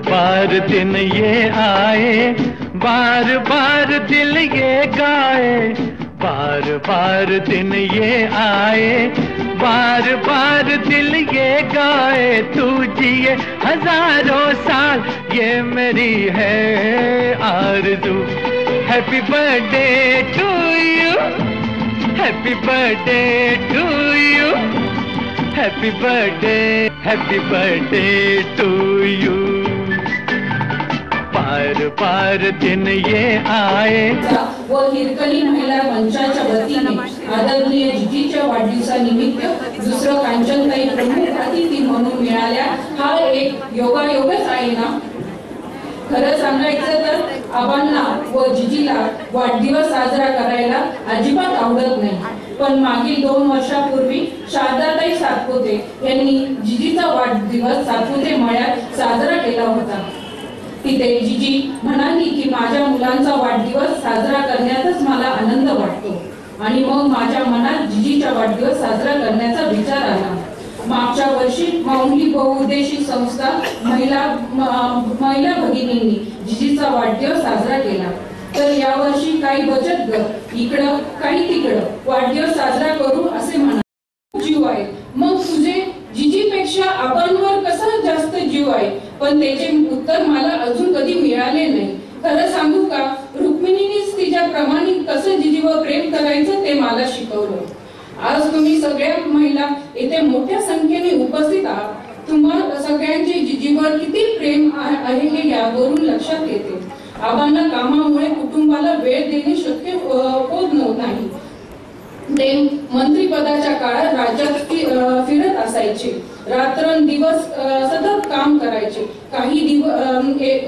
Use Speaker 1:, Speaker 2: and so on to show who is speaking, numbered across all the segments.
Speaker 1: बार दिन ये आए, बार बार दिल ये गाए, बार बार दिन ये आए, बार बार दिल ये गाए। तू जिए हजारों साल ये मेरी है आरज़ू। Happy birthday to you, happy birthday to you, happy birthday to you. बार बार दिन ये आए।
Speaker 2: व हिरकणी महिला मंचाच्या वतीने आदरणीय जिजीच्या वाढदिवसानिमित्त दुसरं कांचनताई प्रमुख अतिथी म्हणून मिळाल्या हा एक योगायोगच आहे ना। खरं सांगायचं तर आबांना व जिजीला वाढदिवस साजरा करायला अजिबात आवडत नाही, पण मागील 2 वर्षापूर्वी शारदाताई सातपुते यांनी जिजीचा वाढदिवस सातपुते मळ्यात साजरा केला होता। तिथे जिजी म्हणाली की माझ्या मुलांचा वाढदिवस साजरा करण्यातच मला आनंद वाटतो, आणि मग माझ्या मनात जिजीचा वाढदिवस साजरा करण्याचा विचार आला। मागच्या वर्षी माऊली बहुउद्देशीय संस्था महिला भगिनींनी जिजीचा वाढदिवस साजरा केला, तर यावर्षी काही बचत गट इकडं काही तिकडं वाढदिवस साजरा करू असे म्हणा। जीव आहे, मग तुझे जिजीपेक्षा आबांवर कसा जास्त जीव आहे? पण त्याचे उत्तर मला अजून कधी मिळाले नाही। खरं सांगू का, रुक्मिणीनेच तिच्या प्रमाणे कसं जिजीवर प्रेम करायचं ते मला शिकवलं। आज तुम्ही सगळ्या महिला इथे मोठ्या संख्येने उपस्थित आहात। तुम्हा सगळ्यांचे जिजीवर किती प्रेम आहे हे यावरून लक्षात येते। आबांना कामामुळे कुटुंबाला वेळ देणे शक्य होत नाही। ते मंत्रिपदाच्या काळात राज्यात फिरत असायचे, रात्रंदिवस सतत काम करायचे।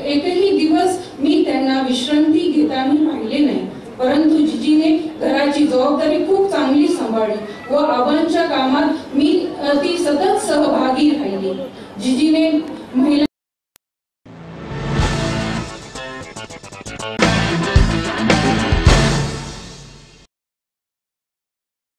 Speaker 2: एकही दिवस मी त्यांना विश्रांती घेताना पाहिले नाही, परंतु जिजीने घराची जबाबदारी खूप चांगली सांभाळली व आबांच्या कामात मी ती सतत सहभागी राहिली। जिजीने महिला